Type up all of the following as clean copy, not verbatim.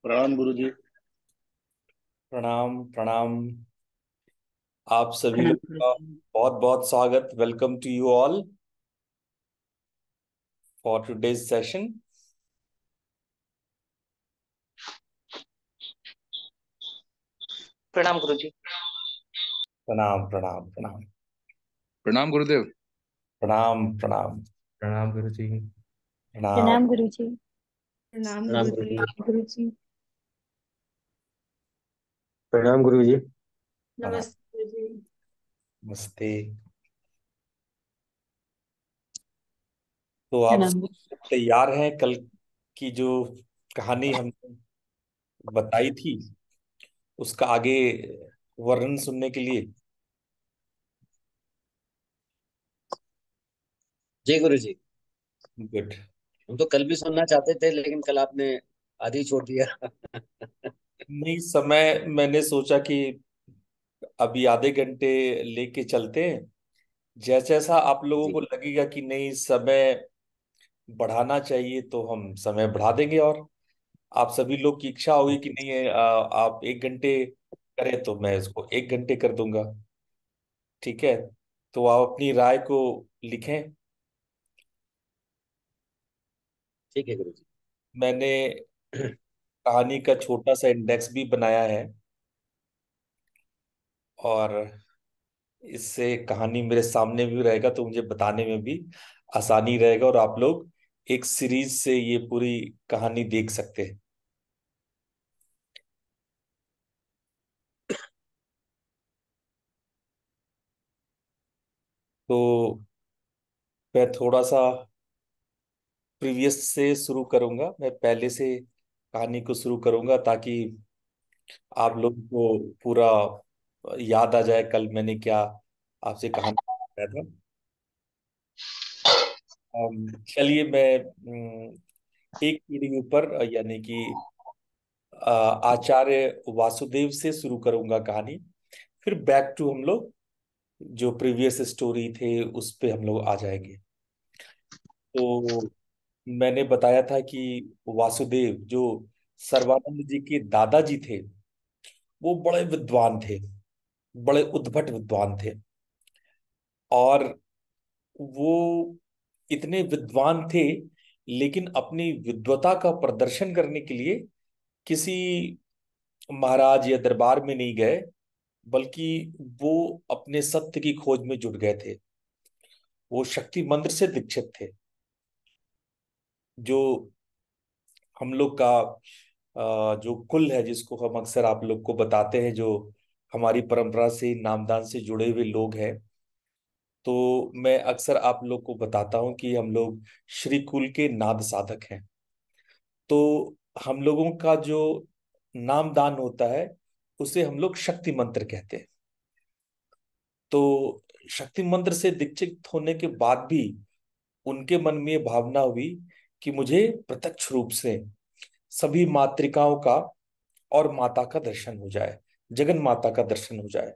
प्रणाम गुरु जी। प्रणाम प्रणाम। आप सभी प्रणाम लोग गुरु का जी। बहुत बहुत स्वागत। Welcome to you all for today's session. प्रणाम गुरु जी। प्रणाम प्रणाम प्रणाम प्रणाम गुरुदेव। प्रणाम प्रणाम प्रणाम गुरु जी। प्रणाम। प्रणाम गुरुजी। प्रणाम प्रणाम गुरु गुरुजी। जी। गुरुजी। प्रणाम गुरु जी। प्रणाम। नमस्ते जी। नमस्ते। तो आप प्रणाम गुरु। तैयार हैं कल की जो कहानी हमने बताई थी उसका आगे वर्णन सुनने के लिए? जी गुरु जी। गुड। हम तो कल भी सुनना चाहते थे, लेकिन कल आपने आधी ही छोड़ दिया। नहीं, समय मैंने सोचा कि अभी आधे घंटे लेके चलते हैं। जैसा जैसा आप लोगों जी। को लगेगा कि नहीं, समय बढ़ाना चाहिए, तो हम समय बढ़ा देंगे। और आप सभी लोग की इच्छा होगी कि नहीं है, आप 1 घंटे करें तो मैं इसको 1 घंटे कर दूंगा। ठीक है, तो आप अपनी राय को लिखें। ठीक है गुरु जी। मैंने कहानी का छोटा सा इंडेक्स भी बनाया है, और इससे कहानी मेरे सामने भी रहेगा तो मुझे बताने में भी आसानी रहेगा, और आप लोग एक सीरीज से ये पूरी कहानी देख सकते हैं। तो मैं थोड़ा सा प्रीवियस से शुरू करूंगा, मैं पहले से कहानी को शुरू करूंगा ताकि आप लोग को पूरा याद आ जाए कल मैंने क्या आपसे कहानी बताया था। चलिए मैं एक पीढ़ी ऊपर यानी कि आचार्य वासुदेव से शुरू करूंगा कहानी। फिर बैक टू हम लोग जो प्रीवियस स्टोरी थे उस पे हम लोग आ जाएंगे। तो मैंने बताया था कि वासुदेव जो सर्वानंद जी के दादाजी थे, वो बड़े विद्वान थे, बड़े उद्भट विद्वान थे। और वो इतने विद्वान थे, लेकिन अपनी विद्वता का प्रदर्शन करने के लिए किसी महाराज या दरबार में नहीं गए, बल्कि वो अपने सत्य की खोज में जुट गए थे। वो शक्ति मंत्र से दीक्षित थे। जो हम लोग का जो कुल है, जिसको हम अक्सर आप लोग को बताते हैं, जो हमारी परंपरा से नामदान से जुड़े हुए लोग हैं, तो मैं अक्सर आप लोग को बताता हूं कि हम लोग श्री कुल के नाद साधक हैं। तो हम लोगों का जो नामदान होता है उसे हम लोग शक्ति मंत्र कहते हैं। तो शक्ति मंत्र से दीक्षित होने के बाद भी उनके मन में ये भावना हुई कि मुझे प्रत्यक्ष रूप से सभी मातृकाओं का और माता का दर्शन हो जाए, जगन माता का दर्शन हो जाए।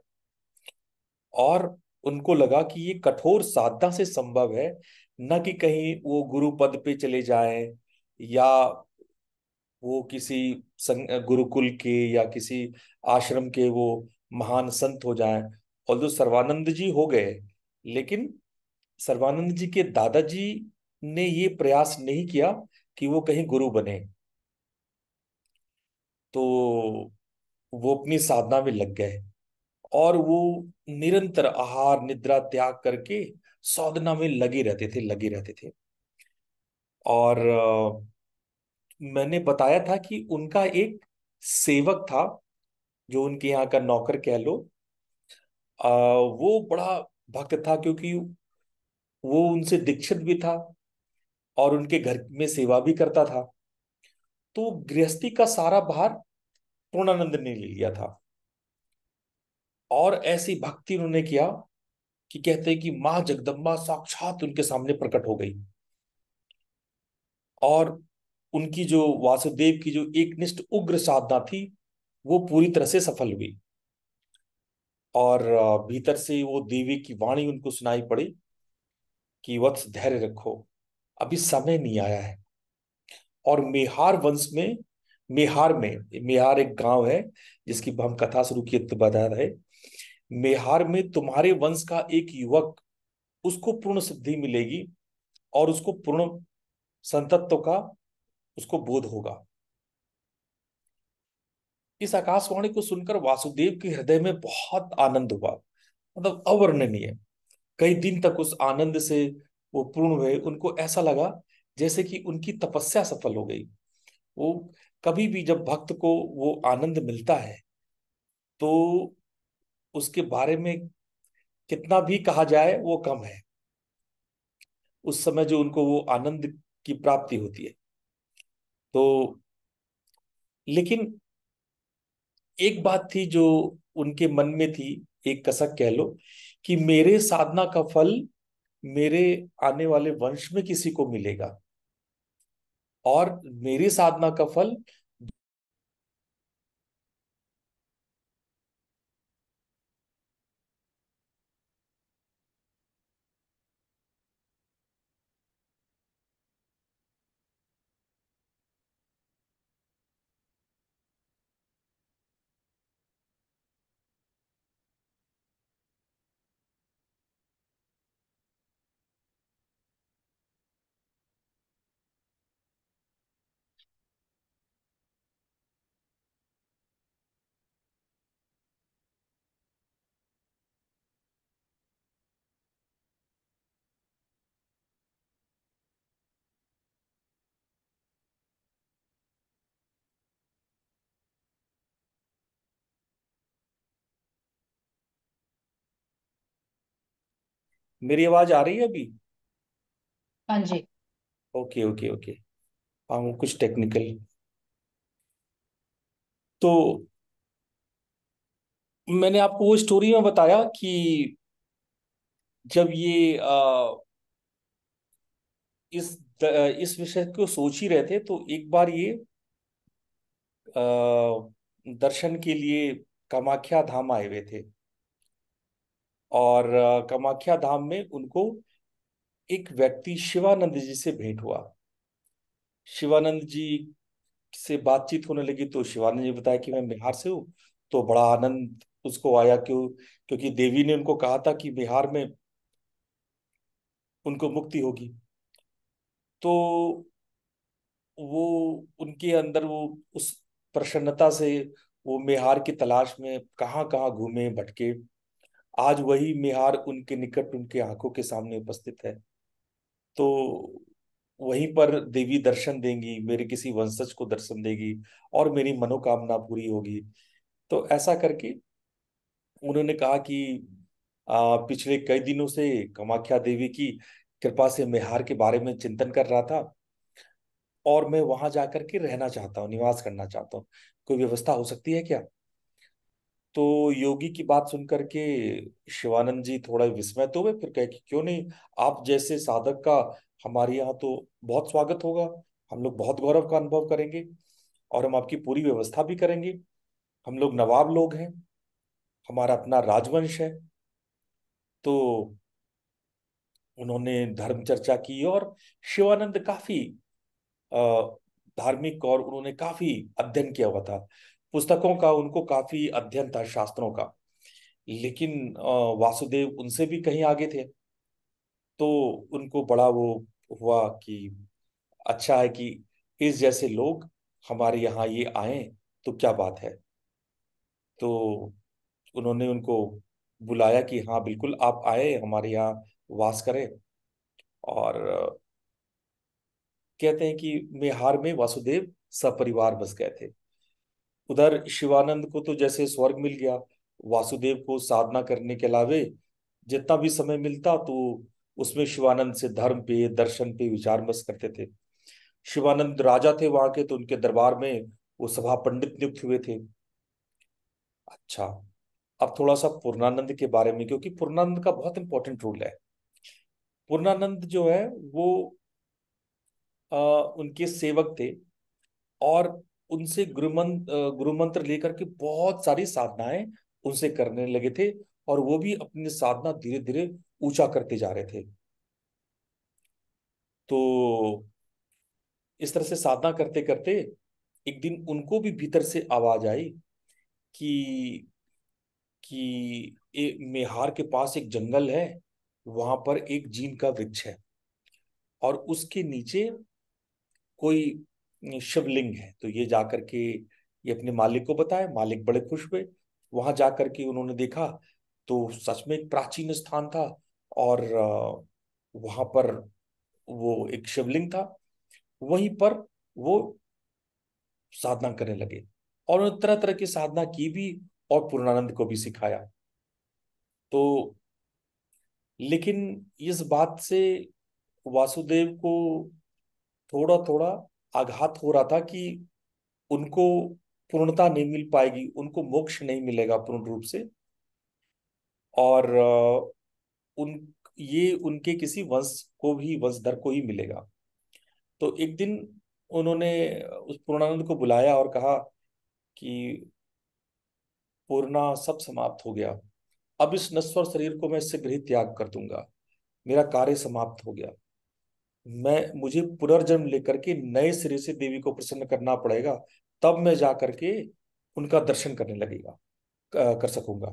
और उनको लगा कि ये कठोर साधना से संभव है, न कि कहीं वो गुरु पद पे चले जाएं, या वो किसी गुरुकुल के या किसी आश्रम के वो महान संत हो जाएं। और जो सर्वानंद जी हो गए, लेकिन सर्वानंद जी के दादाजी ने ये प्रयास नहीं किया कि वो कहीं गुरु बने। तो वो अपनी साधना में लग गए, और वो निरंतर आहार निद्रा त्याग करके साधना में लगे रहते थे। और मैंने बताया था कि उनका एक सेवक था, जो उनके यहाँ का नौकर कह लो। वो बड़ा भक्त था, क्योंकि वो उनसे दीक्षित भी था और उनके घर में सेवा भी करता था। तो गृहस्थी का सारा भार पूर्णानंद ने ले लिया था। और ऐसी भक्ति उन्होंने किया कि कहते हैं कि माँ जगदम्बा साक्षात उनके सामने प्रकट हो गई। और उनकी जो वासुदेव की जो एकनिष्ठ उग्र साधना थी, वो पूरी तरह से सफल हुई। और भीतर से वो देवी की वाणी उनको सुनाई पड़ी कि वत्स धैर्य रखो, अभी समय नहीं आया है। और मेहार वंश में मेहार में, मेहार एक गांव है जिसकी हम कथा शुरू की तो बता रहे। मेहार में तुम्हारे वंश का एक युवक, उसको पूर्ण सिद्धि मिलेगी और उसको पूर्ण संतत्व का उसको बोध होगा। इस आकाशवाणी को सुनकर वासुदेव के हृदय में बहुत आनंद हुआ, मतलब अवर्णनीय। कई दिन तक उस आनंद से वो पूर्ण हुए। उनको ऐसा लगा जैसे कि उनकी तपस्या सफल हो गई। वो कभी भी जब भक्त को वो आनंद मिलता है तो उसके बारे में कितना भी कहा जाए वो कम है। उस समय जो उनको वो आनंद की प्राप्ति होती है। तो लेकिन एक बात थी जो उनके मन में थी, एक कसक कह लो, कि मेरे साधना का फल मेरे आने वाले वंश में किसी को मिलेगा, और मेरी साधना का फल मेरी आवाज आ रही है अभी? हाँ जी। Okay okay okay. हाँ, कुछ टेक्निकल। तो मैंने आपको वो स्टोरी में बताया कि जब ये इस विषय को सोच ही रहे थे तो एक बार ये दर्शन के लिए कामाख्या धाम आए हुए थे। और कामाख्या धाम में उनको एक व्यक्ति शिवानंद जी से भेंट हुआ। शिवानंद जी से बातचीत होने लगी तो शिवानंद जी बताया कि मैं बिहार से हूँ। तो बड़ा आनंद उसको आया, क्यों? क्योंकि देवी ने उनको कहा था कि बिहार में उनको मुक्ति होगी। तो वो उनके अंदर वो उस प्रसन्नता से वो मेहार की तलाश में कहाँ कहाँ घूमे भटके। आज वही मेहार उनके निकट, उनके आंखों के सामने उपस्थित है। तो वहीं पर देवी दर्शन देंगी, मेरे किसी वंशज को दर्शन देगी और मेरी मनोकामना पूरी होगी। तो ऐसा करके उन्होंने कहा कि पिछले कई दिनों से कामाख्या देवी की कृपा से मेहार के बारे में चिंतन कर रहा था, और मैं वहां जाकर के रहना चाहता हूँ, निवास करना चाहता हूँ। कोई व्यवस्था हो सकती है क्या? तो योगी की बात सुनकर के शिवानंद जी थोड़ा विस्मित हो गए, फिर कहे कि क्यों नहीं, आप जैसे साधक का हमारे यहाँ तो बहुत स्वागत होगा। हम लोग बहुत गौरव का अनुभव करेंगे और हम आपकी पूरी व्यवस्था भी करेंगे। हम लोग नवाब लोग हैं, हमारा अपना राजवंश है। तो उन्होंने धर्म चर्चा की, और शिवानंद काफी अ, धार्मिक, और उन्होंने काफी अध्ययन किया हुआ था। पुस्तकों का उनको काफी अध्ययन था, शास्त्रों का। लेकिन वासुदेव उनसे भी कहीं आगे थे। तो उनको बड़ा वो हुआ कि अच्छा है कि इस जैसे लोग हमारे यहाँ ये आए, तो क्या बात है। तो उन्होंने उनको बुलाया कि हाँ बिल्कुल आप आए हमारे यहाँ वास करें। और कहते हैं कि मेहार में वासुदेव सपरिवार बस गए थे। उधर शिवानंद को तो जैसे स्वर्ग मिल गया। वासुदेव को साधना करने के अलावे जितना भी समय मिलता तो उसमें शिवानंद से धर्म पे, दर्शन पे विचार मस करते थे। शिवानंद राजा थे वहां के, तो उनके दरबार में वो सभा पंडित नियुक्त हुए थे। अच्छा, अब थोड़ा सा पूर्णानंद के बारे में, क्योंकि पूर्णानंद का बहुत इंपॉर्टेंट रोल है। पूर्णानंद जो है वो उनके सेवक थे, और उनसे गुरु मंत्र लेकर के बहुत सारी साधनाएं उनसे करने लगे थे। और वो भी अपनी साधना धीरे धीरे ऊंचा करते जा रहे थे। तो इस तरह से साधना करते करते एक दिन उनको भी भीतर से आवाज आई कि मेहार के पास एक जंगल है, वहां पर एक जीन का वृक्ष है और उसके नीचे कोई शिवलिंग है। तो ये जाकर के ये अपने मालिक को बताया। मालिक बड़े खुश हुए। वहां जाकर के उन्होंने देखा तो सच में एक प्राचीन स्थान था और वहां पर वो एक शिवलिंग था। वहीं पर वो साधना करने लगे और उन्होंने तरह तरह की साधना की भी और पूर्णानंद को भी सिखाया। तो लेकिन इस बात से वासुदेव को थोड़ा थोड़ा आघात हो रहा था कि उनको पूर्णता नहीं मिल पाएगी, उनको मोक्ष नहीं मिलेगा पूर्ण रूप से। और उन ये उनके किसी वंश को भी, वंशधर को ही मिलेगा। तो एक दिन उन्होंने उस पूर्णानंद को बुलाया और कहा कि पूर्णा, सब समाप्त हो गया। अब इस नश्वर शरीर को मैं शीघ्र ही त्याग कर दूंगा। मेरा कार्य समाप्त हो गया। मुझे पुनर्जन्म लेकर के नए सिरे से देवी को प्रसन्न करना पड़ेगा, तब मैं जा करके उनका दर्शन करने लगेगा, कर सकूंगा।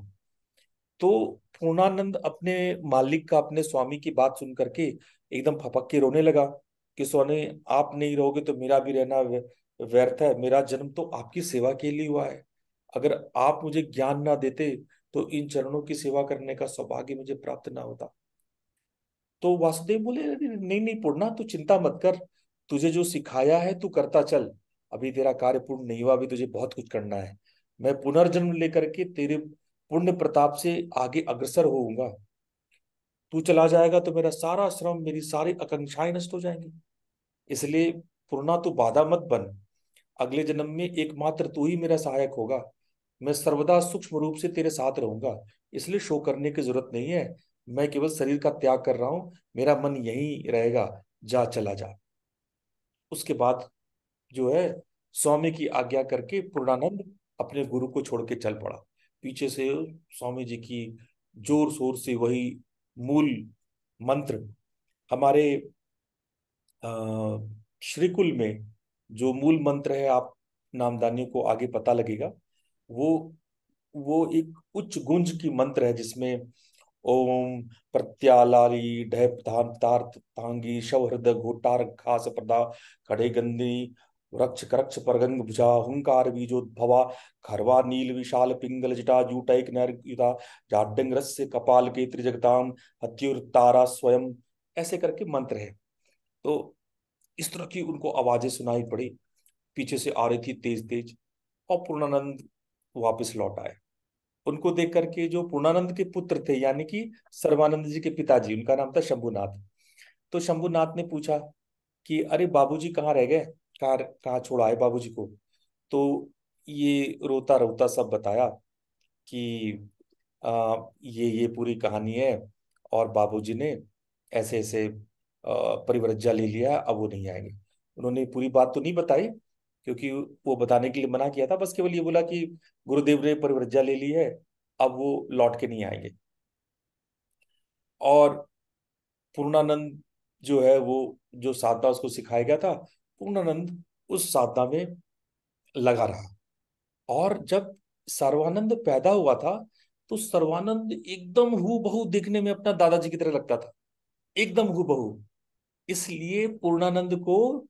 तो पूर्णानंद अपने मालिक का, अपने स्वामी की बात सुन करके एकदम फपक के रोने लगा कि स्वामी, आप नहीं रहोगे तो मेरा भी रहना व्यर्थ है। मेरा जन्म तो आपकी सेवा के लिए हुआ है। अगर आप मुझे ज्ञान ना देते तो इन चरणों की सेवा करने का सौभाग्य मुझे प्राप्त ना होता। तो वासुदेव बोले, "अरे नहीं नहीं पूर्णा, तू चिंता मत कर। तुझे जो सिखाया है तू करता चल। अभी तेरा कार्य पूर्ण नहीं हुआ, अभी तुझे बहुत कुछ करना है। मैं पुनर्जन्म लेकर के तेरे पुण्य प्रताप से आगे अग्रसर होऊंगा। तू चला जाएगा तो मेरा सारा श्रम, मेरी सारी आकांक्षाएं नष्ट हो जाएंगी। इसलिए पूर्णा, तू बाधा मत बन। अगले जन्म में एकमात्र तू ही मेरा सहायक होगा। मैं सर्वदा सूक्ष्म रूप से तेरे साथ रहूंगा, इसलिए शोक करने की जरूरत नहीं है। मैं केवल शरीर का त्याग कर रहा हूं, मेरा मन यहीं रहेगा। जा, चला जा।" उसके बाद जो है, स्वामी की आज्ञा करके पूर्णानंद अपने गुरु को छोड़ के चल पड़ा। पीछे से स्वामी जी की जोर शोर से वही मूल मंत्र, हमारे श्रीकुल में जो मूल मंत्र है, आप नामदानियों को आगे पता लगेगा, वो वो एक उच्च गुंज की मंत्र है जिसमें ओम प्रत्यालाली ढय प्रधान तार्थ तांगी शवहृद घोटार घास प्रदा खड़े गंदी वृक्ष करक्ष परगंग भुजा हुंकार बीजोद्भवा खरवा नील विशाल पिंगल जटा जूटैक नरयुता जाड्डंग रस्य कपाल के त्रिजगताम हत्युर तारा स्वयं, ऐसे करके मंत्र है। तो इस तरह की उनको आवाजें सुनाई पड़ी, पीछे से आ रही थी तेज तेज। और पूर्णानंद वापस लौट आए। उनको देख करके जो पूर्णानंद के पुत्र थे, यानी कि सर्वानंद जी के पिताजी, उनका नाम था शंभुनाथ। तो शंभुनाथ ने पूछा कि अरे बाबूजी कहाँ रह गए, कहाँ कहाँ छोड़ा है बाबूजी को। तो ये रोता रोता सब बताया कि ये पूरी कहानी है और बाबूजी ने ऐसे ऐसे परिव्रज्या ले लिया, अब वो नहीं आएंगे। उन्होंने पूरी बात तो नहीं बताई क्योंकि वो बताने के लिए मना किया था, बस केवल ये बोला कि गुरुदेव ने परिव्रज्या ले ली है, अब वो लौट के नहीं आएंगे। और पूर्णानंद जो है, वो जो साधना उसको सिखाया गया था, पूर्णानंद उस साधना में लगा रहा। और जब सर्वानंद पैदा हुआ था तो सर्वानंद एकदम हूबहू दिखने में अपना दादाजी की तरह लगता था, एकदम हूबहू। इसलिए पूर्णानंद को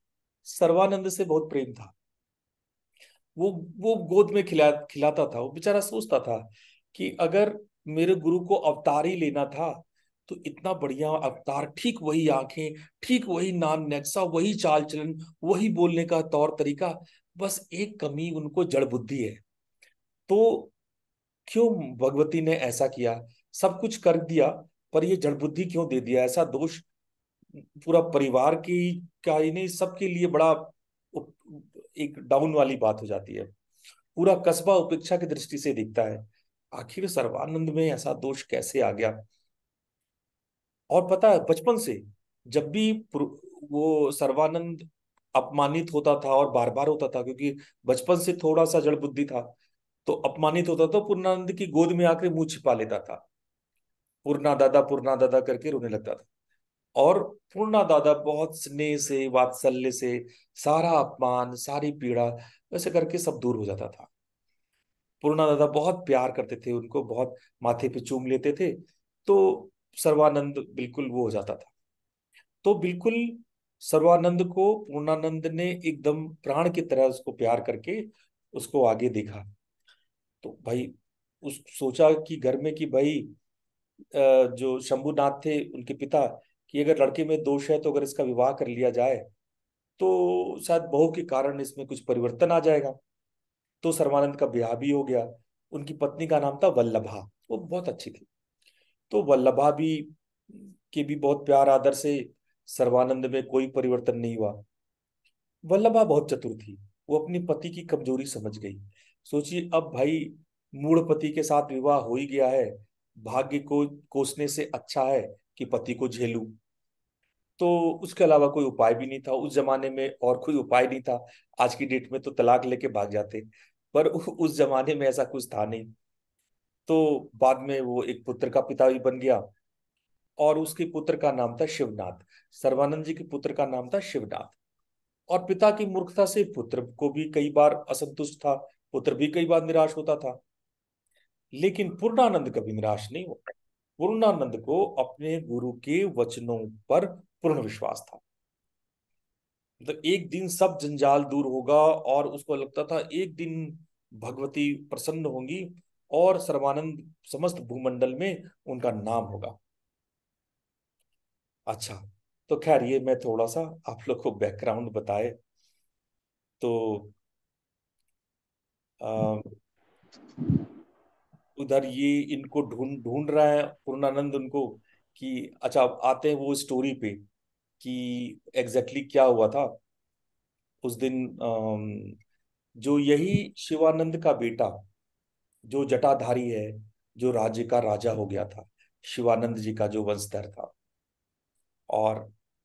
सर्वानंद से बहुत प्रेम था। वो गोद में खिलाता था। वो बेचारा सोचता था कि अगर मेरे गुरु को अवतार ही लेना था तो इतना बढ़िया अवतार, ठीक वही आंखें, ठीक वही नाम नक्शा, वही चाल चलन, वही बोलने का तौर तरीका, बस एक कमी उनको जड़ बुद्धि है। तो क्यों भगवती ने ऐसा किया, सब कुछ कर दिया, पर ये जड़ बुद्धि क्यों दे दिया, ऐसा दोष पूरा परिवार की का ही नहीं, सबके लिए बड़ा एक डाउन वाली बात हो जाती है। पूरा कस्बा उपेक्षा की दृष्टि से दिखता है। आखिर सर्वानंद में ऐसा दोष कैसे आ गया। और पता है, बचपन से जब भी वो सर्वानंद अपमानित होता था, और बार बार होता था क्योंकि बचपन से थोड़ा सा जड़ बुद्धि था, तो अपमानित होता तो पूर्णानंद की गोद में आकर मुंह छिपा लेता था, पूर्णा दादा करके रोने लगता था। और पूर्णा दादा बहुत स्नेह से, वात्सल्य से, सारा अपमान, सारी पीड़ा वैसे करके सब दूर हो जाता था। पूर्णा दादा बहुत प्यार करते थे उनको, बहुत माथे पे चूम लेते थे, तो सर्वानंद बिल्कुल वो हो जाता था। तो बिल्कुल सर्वानंद को पूर्णानंद ने एकदम प्राण की तरह उसको प्यार करके उसको आगे देखा। तो भाई उस सोचा कि घर में कि भाई जो शंभुनाथ थे उनके पिता, कि अगर लड़के में दोष है तो अगर इसका विवाह कर लिया जाए तो शायद बहू के कारण इसमें कुछ परिवर्तन आ जाएगा। तो सर्वानंद का ब्याह भी हो गया। उनकी पत्नी का नाम था वल्लभा, वो बहुत अच्छी थी। तो वल्लभा भी के भी बहुत प्यार आदर से सर्वानंद में कोई परिवर्तन नहीं हुआ। वल्लभा बहुत चतुर थी, वो अपनी पति की कमजोरी समझ गई। सोचिए अब भाई, मूढ़ पति के साथ विवाह हो ही गया है, भाग्य को कोसने से अच्छा है कि पति को झेलूं। तो उसके अलावा कोई उपाय भी नहीं था उस जमाने में, और कोई उपाय नहीं था। आज की डेट में तो तलाक लेके भाग जाते, पर उस जमाने में ऐसा कुछ था नहीं। तो बाद में वो एक पुत्र का पिता भी बन गया, और उसके पुत्र का नाम था शिवनाथ। सर्वानंद जी के पुत्र का नाम था शिवनाथ। और पिता की मूर्खता से पुत्र को भी कई बार असंतुष्ट था, पुत्र भी कई बार निराश होता था। लेकिन पूर्णानंद कभी निराश नहीं हुआ। पूर्णानंद को अपने गुरु के वचनों पर पूर्ण विश्वास था। मतलब एक दिन सब जंजाल दूर होगा, और उसको लगता था एक दिन भगवती प्रसन्न होंगी और सर्वानंद समस्त भूमंडल में उनका नाम होगा। अच्छा, तो खैर ये मैं थोड़ा सा आप लोग को बैकग्राउंड बताए। तो आ, उधर ये इनको ढूंढ ढूंढ रहा है पूर्णानंद उनको, कि अच्छा अब आते हैं वो स्टोरी पे कि एग्जैक्टली क्या हुआ था उस दिन। जो यही शिवानंद का बेटा, जो जटाधारी है, जो राज्य का राजा हो गया था, शिवानंद जी का जो वंशधर था। और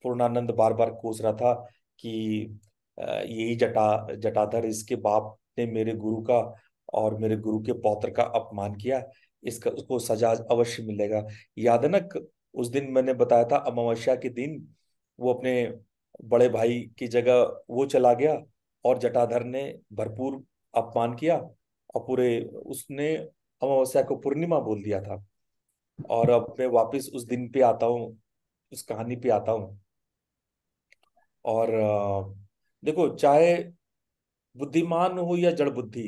पूर्णानंद बार बार कोस रहा था कि यही जटाधर, इसके बाप ने मेरे गुरु का और मेरे गुरु के पौत्र का अपमान किया, इसका उसको सजा अवश्य मिलेगा। याद है ना, उस दिन मैंने बताया था अमावस्या के दिन वो अपने बड़े भाई की जगह वो चला गया, और जटाधर ने भरपूर अपमान किया, और पूरे उसने अमावस्या को पूर्णिमा बोल दिया था। और अब मैं वापस उस दिन पे आता हूँ, उस कहानी पे आता हूँ। और देखो, चाहे बुद्धिमान हो या जड़ बुद्धि,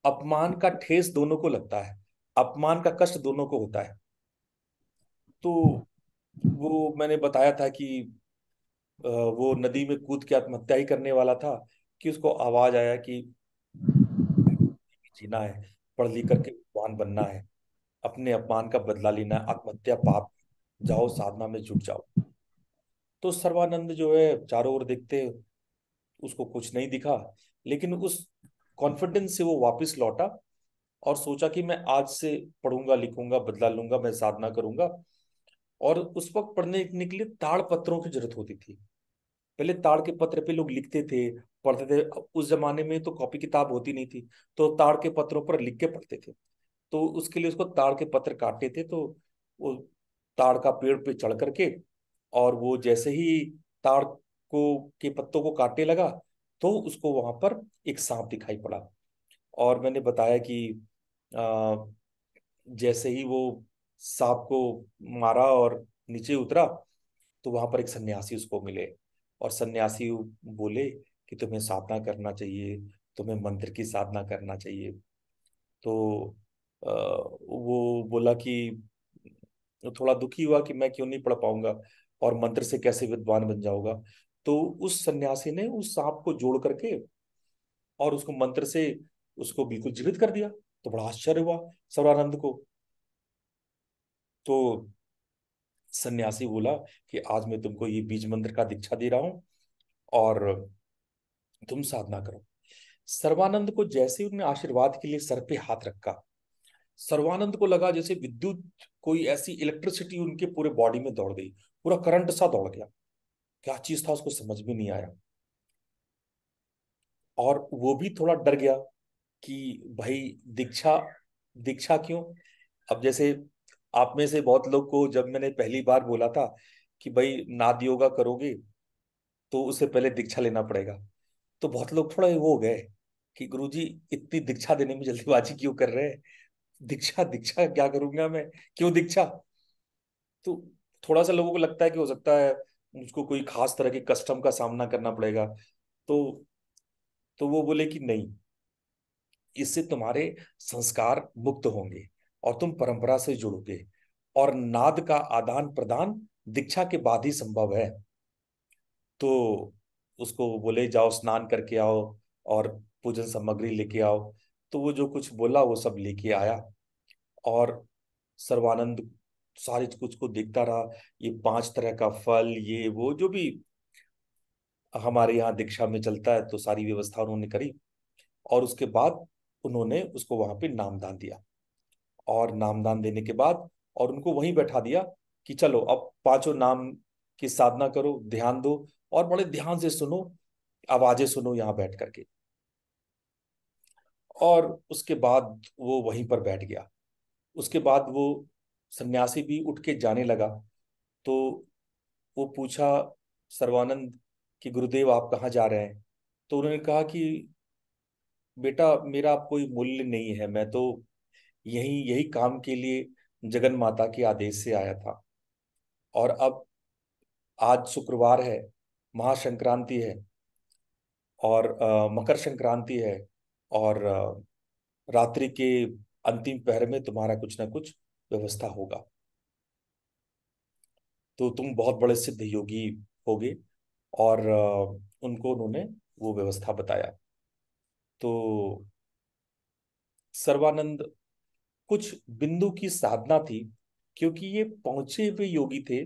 अपमान का ठेस दोनों को लगता है, अपमान का कष्ट दोनों को होता है। तो वो मैंने बताया था कि वो नदी में कूद के आत्महत्या ही करने वाला था, कि उसको आवाज आया कि जीना है, पढ़ लिख करके विद्वान बनना है, अपने अपमान का बदला लेना है, आत्महत्या पाप, जाओ साधना में जुट जाओ। तो सर्वानंद जो है चारों ओर देखते, उसको कुछ नहीं दिखा, लेकिन उस कॉन्फिडेंस से वो वापस लौटा, और सोचा कि मैं आज से पढ़ूंगा लिखूंगा, बदला लूंगा, मैं साधना करूंगा। और उस वक्त पढ़ने लिखने के लिए ताड़ पत्रों की जरूरत होती थी। पहले ताड़ के पत्र पे लोग लिखते थे, पढ़ते थे। उस जमाने में तो कॉपी किताब होती नहीं थी, तो ताड़ के पत्रों पर लिख के पढ़ते थे। तो उसके लिए उसको ताड़ के पत्र काटते थे। तो वो ताड़ का पेड़ पे चढ़ करके, और वो जैसे ही ताड़ को के पत्तों को काटने लगा, तो उसको वहां पर एक सांप दिखाई पड़ा। और मैंने बताया कि आ, जैसे ही वो सांप को मारा और नीचे उतरा, तो वहां पर एक सन्यासी उसको मिले। और सन्यासी बोले कि तुम्हें साधना करना चाहिए, तुम्हें मंत्र की साधना करना चाहिए। तो वो बोला कि थोड़ा दुखी हुआ कि मैं क्यों नहीं पढ़ पाऊंगा, और मंत्र से कैसे विद्वान बन जाऊंगा। तो उस सन्यासी ने उस सांप को जोड़ करके और उसको मंत्र से उसको बिल्कुल जीवित कर दिया। तो बड़ा आश्चर्य हुआ सर्वानंद को। तो सन्यासी बोला कि आज मैं तुमको ये बीज मंत्र का दीक्षा दे रहा हूं, और तुम साधना करो। सर्वानंद को जैसे ही उन्होंने आशीर्वाद के लिए सर पे हाथ रखा, सर्वानंद को लगा जैसे विद्युत, कोई ऐसी इलेक्ट्रिसिटी उनके पूरे बॉडी में दौड़ गई, पूरा करंट सा दौड़ गया। क्या चीज था उसको समझ में नहीं आया, और वो भी थोड़ा डर गया कि भाई दीक्षा, दीक्षा क्यों। अब जैसे आप में से बहुत लोग को जब मैंने पहली बार बोला था कि भाई नाद योगा करोगे तो उससे पहले दीक्षा लेना पड़ेगा। तो बहुत लोग थोड़ा वो हो गए कि गुरुजी इतनी दीक्षा देने में जल्दीबाजी क्यों कर रहे हैं, दीक्षा दीक्षा क्या करूंगा मैं, क्यों दीक्षा। तो थोड़ा सा लोगों को लगता है कि हो सकता है मुझको कोई खास तरह के कष्टम का सामना करना पड़ेगा। तो तो वो बोले कि नहीं, इससे तुम्हारे संस्कार मुक्त होंगे और तुम परंपरा से जुड़ोगे, और नाद का आदान प्रदान दीक्षा के बाद ही संभव है। तो उसको बोले जाओ स्नान करके आओ और पूजन सामग्री लेके आओ। तो वो जो कुछ बोला वो सब लेके आया, और सर्वानंद सारी कुछ को देखता रहा। ये 5 तरह का फल, ये वो जो भी हमारे यहाँ दीक्षा में चलता है, तो सारी व्यवस्था उन्होंने करी। और उसके बाद उन्होंने उसको वहां पे नामदान दिया, और नामदान देने के बाद और उनको वहीं बैठा दिया कि चलो अब पांचों नाम की साधना करो, ध्यान दो, और बड़े ध्यान से सुनो, आवाजें सुनो यहाँ बैठ करके। और उसके बाद वो वहीं पर बैठ गया। उसके बाद वो सन्यासी भी उठ के जाने लगा। तो वो पूछा सर्वानंद कि गुरुदेव आप कहाँ जा रहे हैं। तो उन्होंने कहा कि बेटा मेरा कोई मूल्य नहीं है, मैं तो यही यही काम के लिए जगन माता के आदेश से आया था। और अब आज शुक्रवार है, महासंक्रांति है, और मकर संक्रांति है, और रात्रि के अंतिम पहर में तुम्हारा कुछ ना कुछ व्यवस्था होगा, तो तुम बहुत बड़े सिद्ध योगी होगे। और उनको उन्होंने वो व्यवस्था बताया। तो सर्वानंद कुछ बिंदु की साधना थी, क्योंकि ये पहुंचे हुए योगी थे,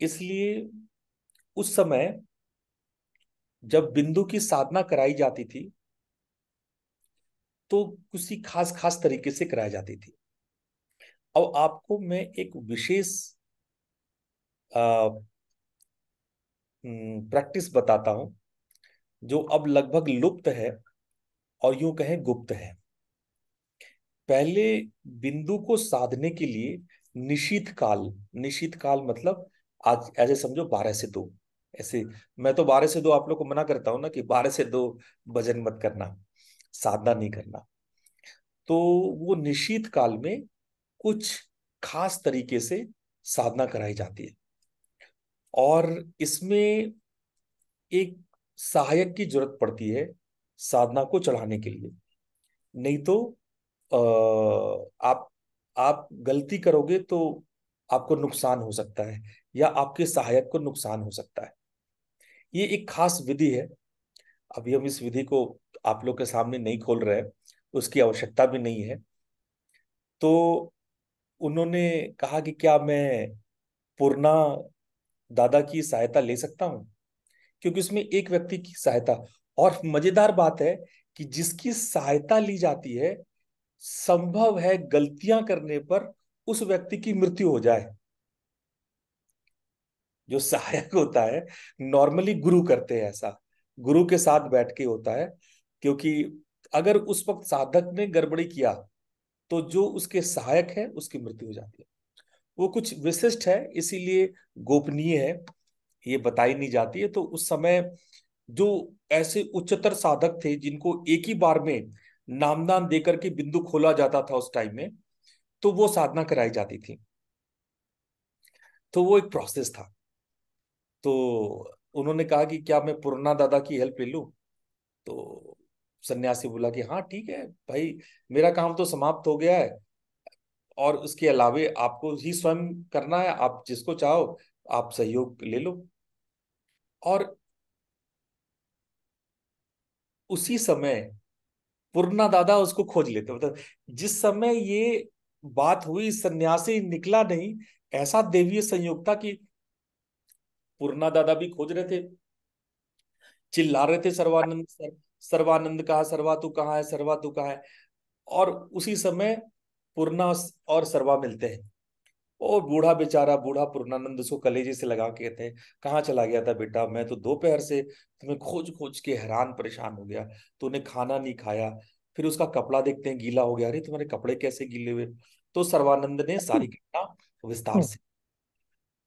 इसलिए उस समय जब बिंदु की साधना कराई जाती थी तो किसी खास खास तरीके से कराई जाती थी। अब आपको मैं एक विशेष प्रैक्टिस बताता हूं, जो अब लगभग लुप्त है और यूं कहें गुप्त है। पहले बिंदु को साधने के लिए निशीथ काल मतलब आज ऐसे समझो 12 से 2 ऐसे। मैं तो 12 से 2 आप लोग को मना करता हूं ना कि 12 से 2 भजन मत करना, साधना नहीं करना। तो वो निशीथ काल में कुछ खास तरीके से साधना कराई जाती है, और इसमें एक सहायक की जरूरत पड़ती है साधना को चढ़ाने के लिए। नहीं तो आप गलती करोगे तो आपको नुकसान हो सकता है, या आपके सहायक को नुकसान हो सकता है। ये एक खास विधि है। अभी हम इस विधि को आप लोग के सामने नहीं खोल रहे हैं, उसकी आवश्यकता भी नहीं है। तो उन्होंने कहा कि क्या मैं पूर्णा दादा की सहायता ले सकता हूँ, क्योंकि उसमें एक व्यक्ति की सहायता। और मजेदार बात है कि जिसकी सहायता ली जाती है, संभव है गलतियां करने पर उस व्यक्ति की मृत्यु हो जाए। जो सहायक होता है, नॉर्मली गुरु करते हैं ऐसा, गुरु के साथ बैठ के होता है। क्योंकि अगर उस वक्त साधक ने गड़बड़ी किया तो जो उसके सहायक है उसकी मृत्यु हो जाती है। वो कुछ विशिष्ट है, इसीलिए गोपनीय है, ये बताई नहीं जाती है। तो उस समय जो ऐसे उच्चतर साधक थे जिनको एक ही बार में नामदान देकर के बिंदु खोला जाता था उस टाइम में, तो वो साधना कराई जाती थी। तो वो एक प्रोसेस था। तो उन्होंने कहा कि क्या मैं पूर्णा दादा की हेल्प ले लूं। तो सन्यासी बोला कि हाँ ठीक है भाई, मेरा काम तो समाप्त हो गया है, और उसके अलावे आपको ही स्वयं करना है, आप जिसको चाहो आप सहयोग ले लो। और उसी समय पूर्णा दादा उसको खोज लेते, मतलब जिस समय ये बात हुई सन्यासी निकला नहीं, ऐसा दैवीय संयोग था कि पूर्णा दादा भी खोज रहे थे, चिल्ला रहे थे सर्वानंद सर्वानंद कहाँ, सर्वा तू कहाँ है, सर्वा तू कहाँ है। और उसी समय पूर्णा और सर्वा मिलते हैं। और बूढ़ा बेचारा, बूढ़ा पूर्णानंद उसको कलेजे से लगा के कहते हैं, कहाँ चला गया था बेटा, मैं तो दोपहर से तुम्हें खोज खोज के हैरान परेशान हो गया, तूने खाना नहीं खाया। फिर उसका कपड़ा देखते हैं गीला हो गया, अरे तुम्हारे कपड़े कैसे गीले हुए। तो सर्वानंद ने सारी घटना विस्तार से,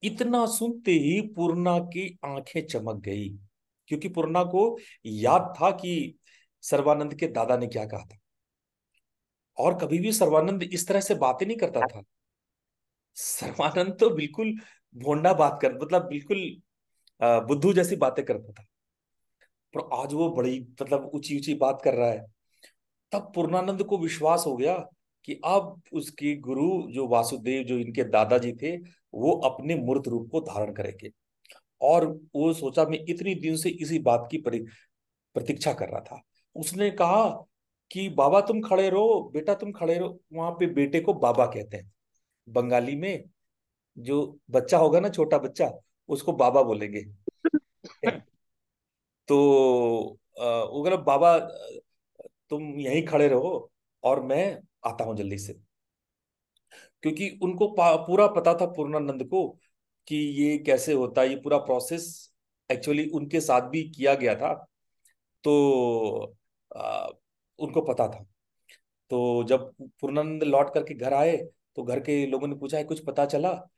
इतना सुनते ही पूर्णा की आंखें चमक गई, क्योंकि पूर्णा को याद था कि सर्वानंद के दादा ने क्या कहा था। और कभी भी सर्वानंद इस तरह से बातें नहीं करता था। सर्वानंद तो बिल्कुल भोंडा बात कर, मतलब बिल्कुल बुद्धू जैसी बातें करता था। पर आज वो बड़ी मतलब ऊंची ऊंची बात कर रहा है। तब पूर्णानंद को विश्वास हो गया कि अब उसके गुरु जो वासुदेव, जो इनके दादाजी थे, वो अपने मूर्त रूप को धारण करेंगे। और वो सोचा, मैं इतनी दिन से इसी बात की प्रतीक्षा कर रहा था। उसने कहा कि बाबा तुम खड़े रहो, बेटा तुम खड़े रहो। वहां पे बेटे को बाबा कहते हैं बंगाली में। जो बच्चा होगा ना, छोटा बच्चा, उसको बाबा बोलेंगे। तो वो बोला, बाबा तुम यहीं खड़े रहो और मैं आता हूं जल्दी से। क्योंकि उनको पूरा पता था पूर्णानंद को कि ये कैसे होता है, ये पूरा प्रोसेस एक्चुअली उनके साथ भी किया गया था। तो आ, उनको पता था। तो जब पूर्णानंद लौट करके घर आए, तो घर के लोगों ने पूछा है कुछ पता चला।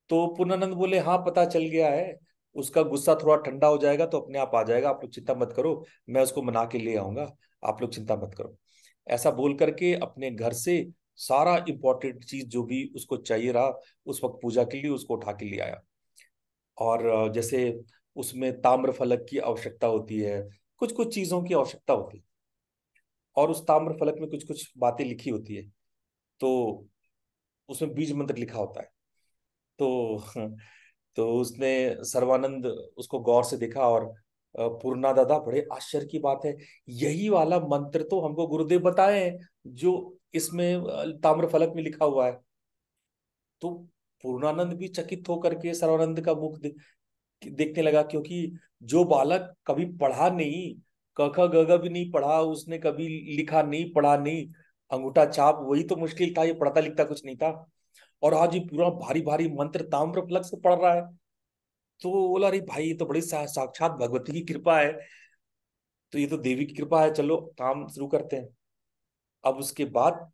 तो पूर्णानंद बोले हाँ पता चल गया है। उसका गुस्सा थोड़ा ठंडा हो जाएगा तो अपने आप आ जाएगा, आप लोग चिंता मत करो, मैं उसको मना के ले आऊंगा, आप लोग चिंता मत करो। ऐसा बोल करके अपने घर से सारा इंपॉर्टेंट चीज जो भी उसको चाहिए रहा उस वक्त पूजा के लिए, उसको उठा के ले आया। और जैसे उसमें ताम्र फलक की आवश्यकता होती है, कुछ कुछ चीजों की आवश्यकता होती है, और उस ताम्र फलक में कुछ कुछ बातें लिखी होती है। तो उसमें बीज मंत्र लिखा होता है। तो तो उसने, सर्वानंद उसको गौर से देखा, और पूर्णा दादा बड़े आश्चर्य की बात है, यही वाला मंत्र तो हमको गुरुदेव बताए हैं जो इसमें ताम्र फलक में लिखा हुआ है। तो पूर्णानंद भी चकित होकर के सर्वानंद का मुख देखने लगा, क्योंकि जो बालक कभी पढ़ा नहीं, क ख ग घ भी नहीं पढ़ा, उसने कभी लिखा नहीं, पढ़ा नहीं, अंगूठा छाप वही तो मुश्किल था, ये पढ़ता लिखता कुछ नहीं था। और आज ये पूरा भारी भारी मंत्र ताम्र फलक से पढ़ रहा है। तो वो बोला, अरे भाई ये तो बड़ी साक्षात भगवती की कृपा है, तो ये तो देवी की कृपा है, चलो काम शुरू करते हैं। अब उसके बाद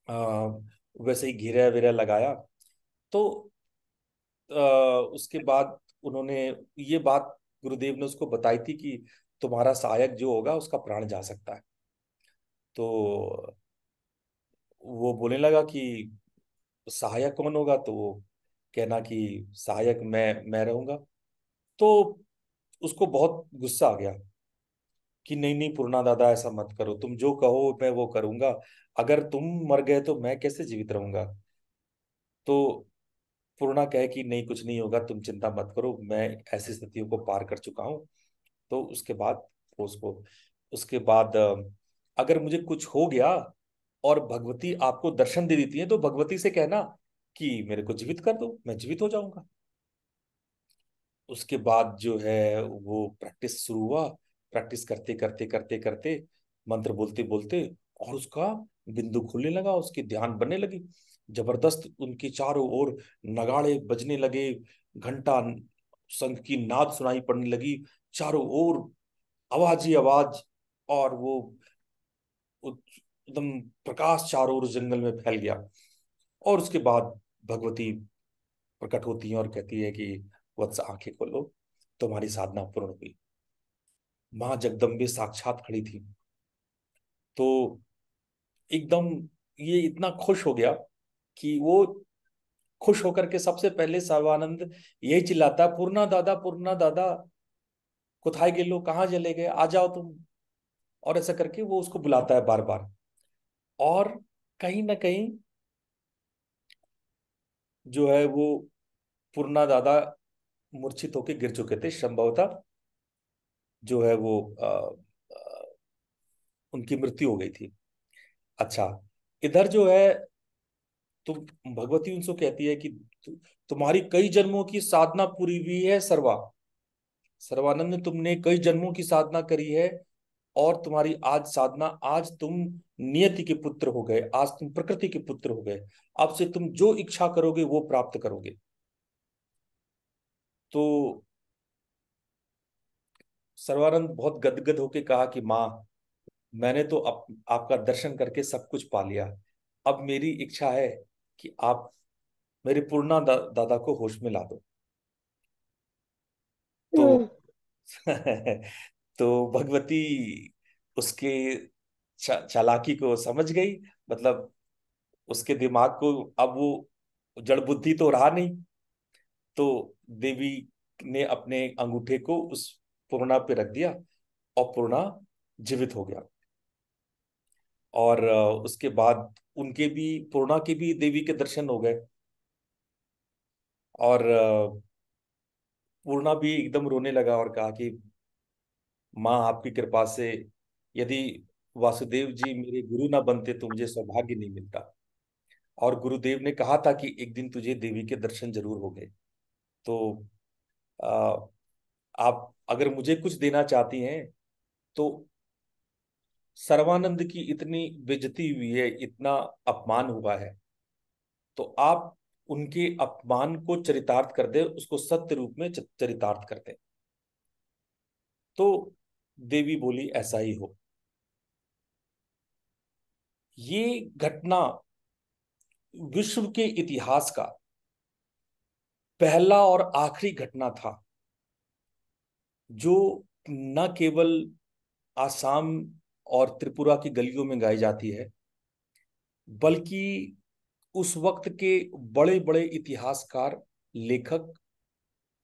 आ, वैसे ही घेरा वेरा लगाया। तो उसके बाद उन्होंने ये बात गुरुदेव ने उसको बताई थी कि तुम्हारा सहायक जो होगा उसका प्राण जा सकता है। तो वो बोलने लगा कि सहायक कौन होगा, तो वो कहना कि सहायक मैं रहूंगा। तो उसको बहुत गुस्सा आ गया कि नहीं नहीं पूर्णा दादा ऐसा मत करो, तुम जो कहो मैं वो करूंगा, अगर तुम मर गए तो मैं कैसे जीवित रहूंगा। तो पूर्णा कहे कि नहीं कुछ नहीं होगा, तुम चिंता मत करो, मैं ऐसी स्थितियों को पार कर चुका हूँ। तो उसके बाद उसको, उसके बाद अगर मुझे कुछ हो गया और भगवती आपको दर्शन दे देती है, तो भगवती से कहना कि मेरे को जीवित कर दो, मैं जीवित हो जाऊंगा। उसके बाद जो है वो प्रैक्टिस शुरू हुआ। प्रैक्टिस करते करते करते करते, मंत्र बोलते बोलते, और उसका बिंदु खुलने लगा, उसकी ध्यान बनने लगी। जबरदस्त उनके चारों ओर नगाड़े बजने लगे, घंटा शंख की नाद सुनाई पड़ने लगी, चारों ओर आवाज ही आवाज। और वो एकदम प्रकाश चारों ओर जंगल में फैल गया। और उसके बाद भगवती प्रकट होती है और कहती है कि वत्स आंखें खोलो, तुम्हारी साधना पूर्ण हुई। मां जगदम्बे साक्षात खड़ी थी। तो एकदम ये इतना खुश हो गया कि वो खुश होकर के सबसे पहले सर्वानंद यही चिल्लाता, पूर्णा दादा कुथाई गेलो, कहाँ चले गए, आ जाओ तुम। और ऐसा करके वो उसको बुलाता है बार बार। और कहीं ना कहीं जो है वो पूर्णा दादा मूर्छित होकर गिर चुके थे संभवतः, जो है वो उनकी मृत्यु हो गई थी। अच्छा, इधर जो है, तो भगवती उनसे कहती है कि तुम्हारी कई जन्मों की साधना पूरी हुई है सर्वानंद, तुमने कई जन्मों की साधना करी है, और तुम्हारी आज साधना, आज तुम नियति के पुत्र हो गए, आज तुम प्रकृति के पुत्र हो गए, अब से तुम जो इच्छा करोगे वो प्राप्त करोगे। तो सर्वानंद बहुत गदगद होके कहा कि माँ, मैंने तो आपका दर्शन करके सब कुछ पा लिया, अब मेरी इच्छा है कि आप मेरी पूर्णा दादा को होश में ला दो। तो तो भगवती उसके चालाकी को समझ गई। मतलब उसके दिमाग को अब वो जड़ बुद्धि तो रहा नहीं। तो देवी ने अपने अंगूठे को उस पूर्णा पे रख दिया और पूर्णा जीवित हो गया। और उसके बाद उनके भी, पूर्णा के भी देवी के दर्शन हो गए। और पूर्णा भी एकदम रोने लगा और कहा कि माँ, आपकी कृपा से यदि वासुदेव जी मेरे गुरु ना बनते तो मुझे सौभाग्य नहीं मिलता। और गुरुदेव ने कहा था कि एक दिन तुझे देवी के दर्शन जरूर होंगे। तो आ, आप अगर मुझे कुछ देना चाहती हैं तो सर्वानंद की इतनी बेइज्जती हुई है, इतना अपमान हुआ है, तो आप उनके अपमान को चरितार्थ कर दे, उसको सत्य रूप में चरितार्थ कर दे। तो देवी बोली ऐसा ही हो। ये घटना विश्व के इतिहास का पहला और आखिरी घटना था जो न केवल आसाम और त्रिपुरा की गलियों में गाई जाती है, बल्कि उस वक्त के बड़े बड़े इतिहासकार, लेखक,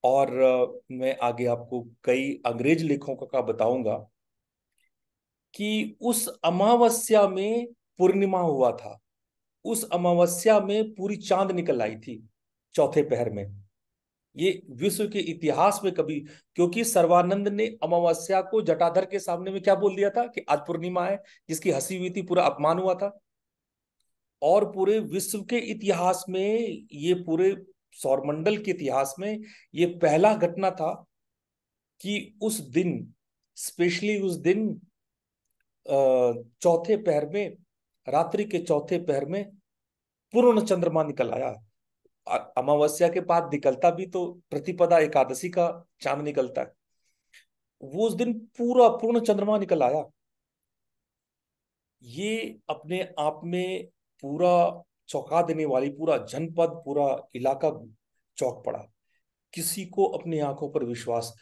और मैं आगे आपको कई अंग्रेज लेखकों का बताऊंगा कि उस अमावस्या में पूर्णिमा हुआ था। उस अमावस्या में पूरी चांद निकल आई थी चौथे पहर में। ये विश्व के इतिहास में कभी, क्योंकि सर्वानंद ने अमावस्या को जटाधर के सामने में क्या बोल दिया था कि आज पूर्णिमा है, जिसकी हंसी हुई थी, पूरा अपमान हुआ था। और पूरे विश्व के इतिहास में, ये पूरे सौरमंडल के इतिहास में ये पहला घटना था कि उस दिन, स्पेशली उस दिन चौथे पहर में, रात्रि के चौथे पहर में पूर्ण चंद्रमा निकल आया। अमावस्या के बाद निकलता भी तो प्रतिपदा एकादशी का चांद निकलता है। वो उस दिन पूरा पूर्ण चंद्रमा निकल आया। ये अपने आप में पूरा चौंका देने वाली, पूरा जनपद, पूरा इलाका चौंक पड़ा। किसी को अपनी आंखों पर विश्वास,